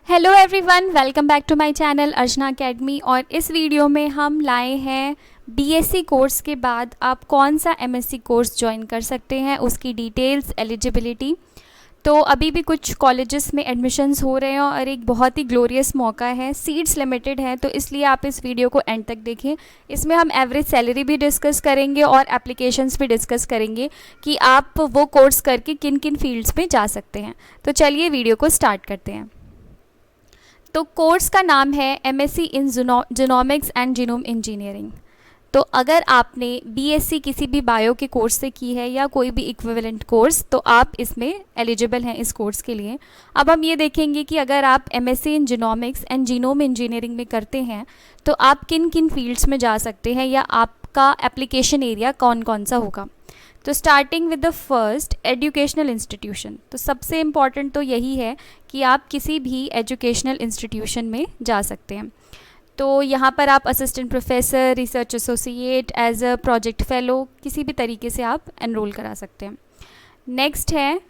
Hello everyone, welcome back to my channel Archana academy. और इस video में हम लाए हैं बीएससी कोर्स के बाद आप कौन सा एमएससी कोर्स ज्वाइन कर सकते हैं, उसकी डिटेल्स, एलिजिबिलिटी। तो अभी भी कुछ कॉलेजेस में एडमिशन्स हो रहे हैं और एक बहुत ही ग्लोरियस मौका है, सीट्स लिमिटेड हैं, तो इसलिए आप इस वीडियो को एंड तक देखें। इसमें हम एवरेज सैलरी भी डिस्कस करेंगे और एप्लीकेशंस भी डिस्कस करेंगे कि आप वो कोर्स करके किन किन फील्ड्स में जा सकते हैं। तो चलिए वीडियो को स्टार्ट करते हैं। तो कोर्स का नाम है MSc in genomics and genome engineering. तो अगर आपने बीएससी किसी भी बायो के कोर्स से की है या कोई भी इक्विवेलेंट कोर्स, तो आप इसमें एलिजिबल हैं इस कोर्स के लिए। अब हम ये देखेंगे कि अगर आप MSc in genomics and genome engineering में करते हैं तो आप किन किन फील्ड्स में जा सकते हैं या आपका एप्लीकेशन एरिया कौन कौन सा होगा। तो starting with the first, educational institution. तो सबसे इम्पॉर्टेंट तो यही है कि आप किसी भी एजुकेशनल इंस्टीट्यूशन में जा सकते हैं। तो यहाँ पर आप assistant professor, research associate, as a project fellow, किसी भी तरीके से आप एनरोल करा सकते हैं। नेक्स्ट है,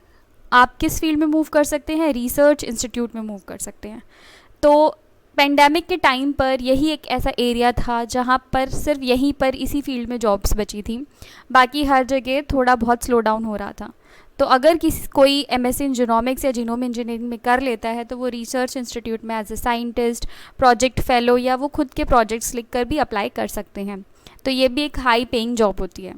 आप किस फील्ड में मूव कर सकते हैं, रिसर्च इंस्टीट्यूट में मूव कर सकते हैं। तो पेंडेमिक के टाइम पर यही एक ऐसा एरिया था जहाँ पर सिर्फ यहीं पर इसी फील्ड में जॉब्स बची थी, बाकी हर जगह थोड़ा बहुत स्लो डाउन हो रहा था। तो अगर कोई एमएससी इन जीनोमिक्स या जीनोम इंजीनियरिंग में कर लेता है तो वो रिसर्च इंस्टीट्यूट में as a scientist, project fellow या वो खुद के प्रोजेक्ट्स लिख कर भी अप्लाई कर सकते हैं। तो ये भी एक हाई पेइंग जॉब होती है।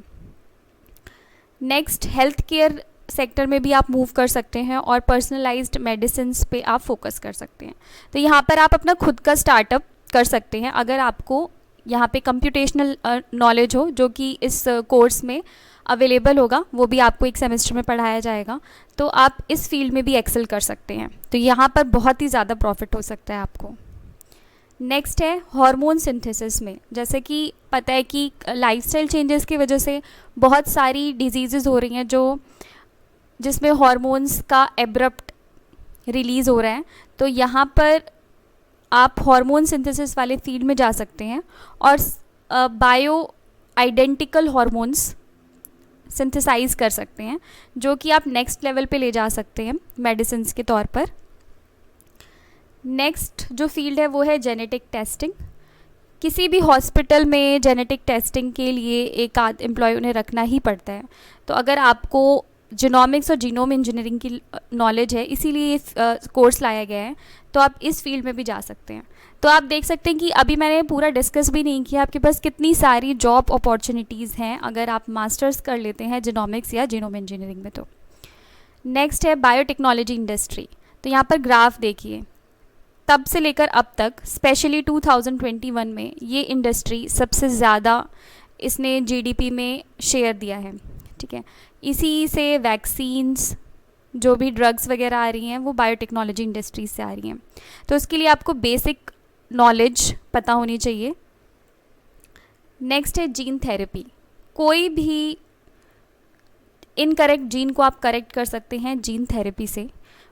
नेक्स्ट, हेल्थ केयर सेक्टर में भी आप मूव कर सकते हैं और पर्सनलाइज्ड मेडिसिन पे आप फोकस कर सकते हैं। तो यहाँ पर आप अपना खुद का स्टार्टअप कर सकते हैं अगर आपको यहाँ पे कंप्यूटेशनल नॉलेज हो, जो कि इस कोर्स में अवेलेबल होगा, वो भी आपको एक सेमेस्टर में पढ़ाया जाएगा। तो आप इस फील्ड में भी एक्सेल कर सकते हैं। तो यहाँ पर बहुत ही ज़्यादा प्रॉफिट हो सकता है आपको। नेक्स्ट है हार्मोन सिंथेसिस में। जैसे कि पता है कि लाइफस्टाइल चेंजेस की वजह से बहुत सारी डिजीज़ेज़ हो रही हैं जिसमें हार्मोन्स का एब्रप्ट रिलीज़ हो रहा है। तो यहाँ पर आप हार्मोन सिंथेसिस वाले फील्ड में जा सकते हैं और बायो आइडेंटिकल हार्मोन्स सिंथेसाइज कर सकते हैं, जो कि आप नेक्स्ट लेवल पे ले जा सकते हैं मेडिसिन्स के तौर पर। नेक्स्ट जो फील्ड है वो है जेनेटिक टेस्टिंग। किसी भी हॉस्पिटल में जेनेटिक टेस्टिंग के लिए एक आध एम्प्लॉय उन्हें रखना ही पड़ता है। तो अगर आपको जीनोमिक्स और जीनोम इंजीनियरिंग की नॉलेज है, इसीलिए ये कोर्स लाया गया है, तो आप इस फील्ड में भी जा सकते हैं। तो आप देख सकते हैं कि अभी मैंने पूरा डिस्कस भी नहीं किया, आपके पास कितनी सारी जॉब अपॉर्चुनिटीज़ हैं अगर आप मास्टर्स कर लेते हैं जीनोमिक्स या जीनोम इंजीनियरिंग में। तो नेक्स्ट है बायोटेक्नोलॉजी इंडस्ट्री। तो यहाँ पर ग्राफ देखिए, तब से लेकर अब तक, स्पेशली 2021 में ये इंडस्ट्री सबसे ज़्यादा इसने जीडीपी में शेयर दिया है। ठीक है, इसी से वैक्सीन्स, जो भी ड्रग्स वगैरह आ रही हैं, वो बायोटेक्नोलॉजी इंडस्ट्रीज से आ रही हैं। तो उसके लिए आपको बेसिक नॉलेज पता होनी चाहिए। नेक्स्ट है जीन थेरेपी। कोई भी इनकरेक्ट जीन को आप करेक्ट कर सकते हैं जीन थेरेपी से,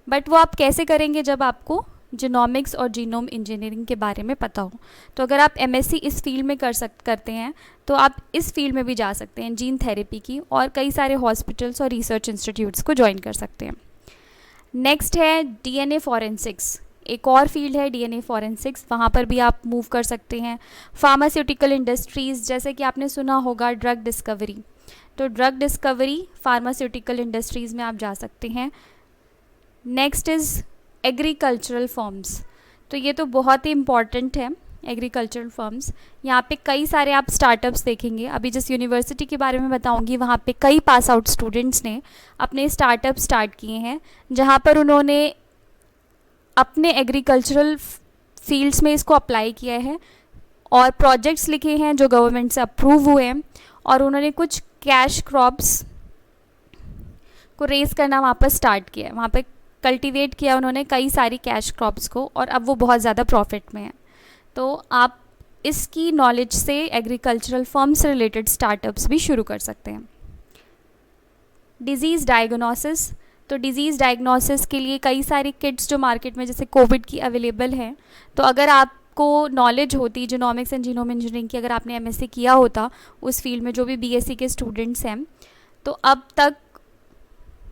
बट वो आप कैसे करेंगे जब आपको जीनोमिक्स और जीनोम इंजीनियरिंग के बारे में पता हो। तो अगर आप एमएससी इस फील्ड में करते हैं तो आप इस फील्ड में भी जा सकते हैं जीन थेरेपी की, और कई सारे हॉस्पिटल्स और रिसर्च इंस्टीट्यूट्स को ज्वाइन कर सकते हैं। नेक्स्ट है डीएनए फॉरेंसिक्स। एक और फील्ड है डीएनए फॉरेंसिक्स, वहाँ पर भी आप मूव कर सकते हैं। फार्मास्यूटिकल इंडस्ट्रीज़, जैसे कि आपने सुना होगा ड्रग डिस्कवरी, तो ड्रग डिस्कवरी फार्मास्यूटिकल इंडस्ट्रीज़ में आप जा सकते हैं। Next is agricultural firms. तो ये तो बहुत ही इम्पॉर्टेंट है, एग्रीकल्चरल फर्म्स। यहाँ पे कई सारे आप स्टार्टअप्स देखेंगे। अभी जिस यूनिवर्सिटी के बारे में बताऊंगी, वहाँ पे कई पास आउट स्टूडेंट्स ने अपने स्टार्टअप स्टार्ट किए हैं, जहाँ पर उन्होंने अपने एग्रीकल्चरल फील्ड्स में इसको अप्लाई किया है और प्रोजेक्ट्स लिखे हैं जो गवर्नमेंट से अप्रूव हुए हैं, और उन्होंने कुछ कैश क्रॉप्स को रेज करना वहाँ पर स्टार्ट किया है। वहाँ पर कल्टीवेट किया उन्होंने कई सारी कैश क्रॉप्स को, और अब वो बहुत ज़्यादा प्रॉफिट में है। तो आप इसकी नॉलेज से एग्रीकल्चरल फर्म से रिलेटेड स्टार्टअप्स भी शुरू कर सकते हैं। Disease diagnosis. तो डिजीज़ डायग्नोसिस के लिए कई सारी किट्स जो मार्केट में जैसे कोविड की अवेलेबल हैं। तो अगर आपको नॉलेज होती जीनोमिक्स एंड जीनोम इंजीनियरिंग की, अगर आपने एमएससी किया होता उस फील्ड में, जो भी बीएससी के स्टूडेंट्स हैं, तो अब तक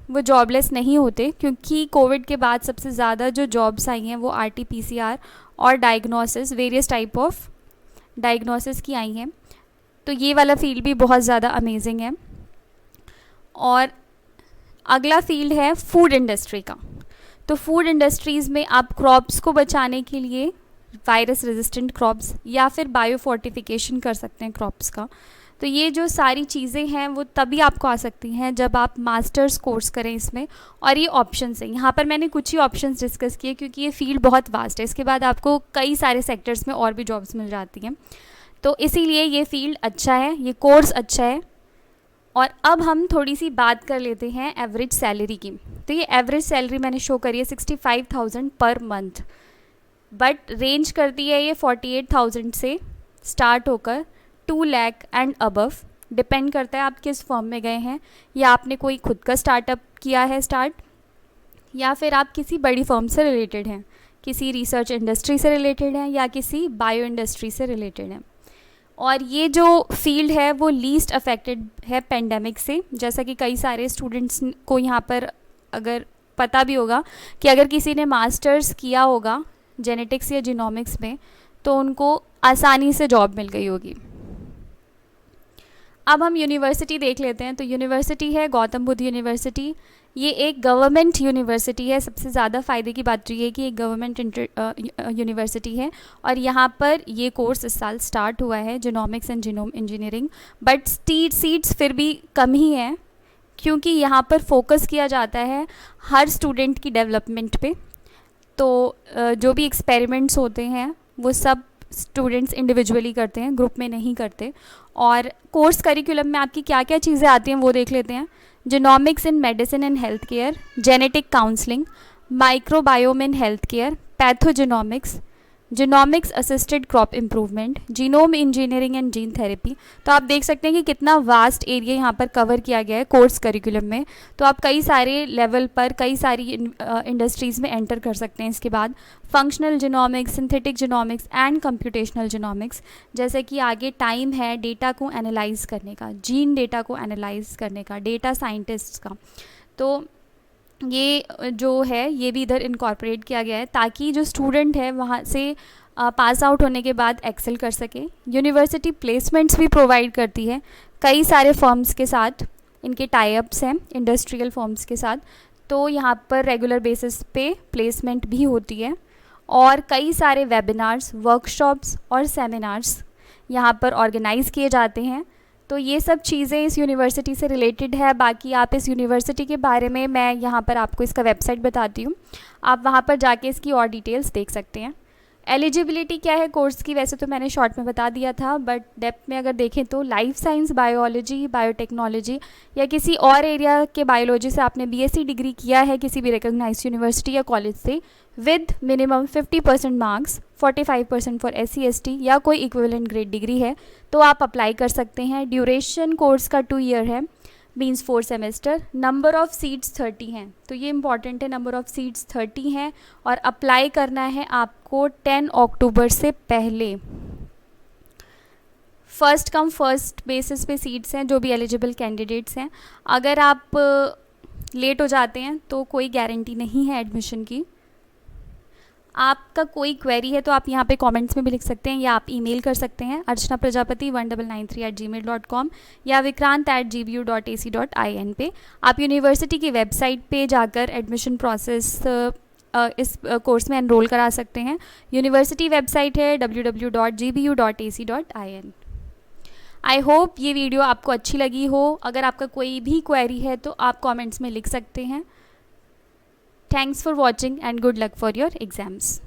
वो जॉबलेस नहीं होते, क्योंकि कोविड के बाद सबसे ज़्यादा जो जॉब्स आई हैं वो RT-PCR और diagnosis, various type of diagnosis की आई हैं। तो ये वाला फील्ड भी बहुत ज़्यादा अमेजिंग है। और अगला फील्ड है फूड इंडस्ट्री का। तो फूड इंडस्ट्रीज़ में आप क्रॉप्स को बचाने के लिए वायरस रेजिस्टेंट क्रॉप्स या फिर बायो फोर्टिफिकेशन कर सकते हैं क्रॉप्स का। तो ये जो सारी चीज़ें हैं वो तभी आपको आ सकती हैं जब आप मास्टर्स कोर्स करें इसमें। और ये ऑप्शंस हैं, यहाँ पर मैंने कुछ ही ऑप्शंस डिस्कस किए क्योंकि ये फील्ड बहुत वास्ट है। इसके बाद आपको कई सारे सेक्टर्स में और भी जॉब्स मिल जाती हैं, तो इसीलिए ये फील्ड अच्छा है, ये कोर्स अच्छा है। और अब हम थोड़ी सी बात कर लेते हैं एवरेज सैलरी की। तो ये एवरेज सैलरी मैंने शो करी है 65,000 पर मंथ, बट रेंज करती है ये 48,000 से स्टार्ट होकर 2 लाख एंड अबव। डिपेंड करता है आप किस फर्म में गए हैं, या आपने कोई खुद का स्टार्टअप किया है या फिर आप किसी बड़ी फर्म से रिलेटेड हैं, किसी रिसर्च इंडस्ट्री से रिलेटेड हैं या किसी बायो इंडस्ट्री से रिलेटेड हैं। और ये जो फील्ड है वो लीस्ट अफेक्टेड है पेंडेमिक से, जैसा कि कई सारे स्टूडेंट्स को यहाँ पर अगर पता भी होगा कि अगर किसी ने मास्टर्स किया होगा जेनेटिक्स या जीनोमिक्स में तो उनको आसानी से जॉब मिल गई होगी। अब हम यूनिवर्सिटी देख लेते हैं। तो यूनिवर्सिटी है गौतम बुद्ध यूनिवर्सिटी। ये एक गवर्नमेंट यूनिवर्सिटी है। सबसे ज़्यादा फ़ायदे की बात तो ये है कि एक गवर्नमेंट यूनिवर्सिटी है और यहाँ पर ये कोर्स इस साल स्टार्ट हुआ है, genomics and genome engineering. But seats फिर भी कम ही हैं, क्योंकि यहाँ पर फोकस किया जाता है हर स्टूडेंट की डेवलपमेंट पे। तो जो भी एक्सपेरिमेंट्स होते हैं वो सब स्टूडेंट्स इंडिविजुअली करते हैं, ग्रुप में नहीं करते। और कोर्स करिकुलम में आपकी क्या क्या चीज़ें आती हैं वो देख लेते हैं। Genomics in medicine and health care, genetic counselling, microbiome in health care, pathogenomics, genomics assisted crop improvement, genome engineering and gene therapy. तो आप देख सकते हैं कि कितना वास्ट एरिया यहाँ पर कवर किया गया है कोर्स करिकुलम में। तो आप कई सारे लेवल पर कई सारी इंडस्ट्रीज़ में एंटर कर सकते हैं। इसके बाद functional genomics, synthetic genomics and computational genomics, जैसे कि आगे टाइम है डेटा को एनालाइज करने का, जीन डेटा को एनालाइज करने का, डेटा साइंटिस्ट का। तो ये जो है ये भी इधर इनकॉर्पोरेट किया गया है ताकि जो स्टूडेंट है वहाँ से पास आउट होने के बाद एक्सेल कर सके। यूनिवर्सिटी प्लेसमेंट्स भी प्रोवाइड करती है कई सारे फर्म्स के साथ, इनके टाई अप्स हैं इंडस्ट्रियल फर्म्स के साथ। तो यहाँ पर रेगुलर बेसिस पे प्लेसमेंट भी होती है और कई सारे वेबिनार्स, वर्कशॉप्स और सेमिनार्स यहाँ पर ऑर्गेनाइज़ किए जाते हैं। तो ये सब चीज़ें इस यूनिवर्सिटी से रिलेटेड है। बाकी आप इस यूनिवर्सिटी के बारे में मैं यहाँ पर आपको इसका वेबसाइट बताती हूँ, आप वहाँ पर जाके इसकी और डिटेल्स देख सकते हैं। एलिजिबिलिटी क्या है कोर्स की, वैसे तो मैंने शॉर्ट में बता दिया था, बट डेप्थ में अगर देखें तो लाइफ साइंस, बायोलॉजी, बायोटेक्नोलॉजी या किसी और एरिया के बायोलॉजी से आपने BSc डिग्री किया है किसी भी रिकॉग्नाइज्ड यूनिवर्सिटी या कॉलेज से, with minimum 50% marks, 45% for SC ST या कोई इक्विवेलेंट ग्रेड डिग्री है तो आप अप्लाई कर सकते हैं। ड्यूरेशन कोर्स का 2 ईयर है, means 4 semester. Number of seats 30 हैं, तो ये इंपॉर्टेंट है, नंबर ऑफ़ सीट्स 30 हैं और अप्लाई करना है आपको 10 अक्टूबर से पहले। फर्स्ट कम फर्स्ट बेसिस पे सीट्स हैं जो भी एलिजिबल कैंडिडेट्स हैं। अगर आप लेट हो जाते हैं तो कोई गारंटी नहीं है एडमिशन की। आपका कोई क्वेरी है तो आप यहाँ पे कमेंट्स में भी लिख सकते हैं या आप ईमेल कर सकते हैं archanaprajapati1993@gmail.com या vikrant@gbu.ac.in पे। आप यूनिवर्सिटी की वेबसाइट पे जाकर एडमिशन प्रोसेस इस कोर्स में एनरोल करा सकते हैं। यूनिवर्सिटी वेबसाइट है www.gbu.ac.in। आई होप ये वीडियो आपको अच्छी लगी हो। अगर आपका कोई भी क्वेरी है तो आप कमेंट्स में लिख सकते हैं। Thanks for watching and good luck for your exams.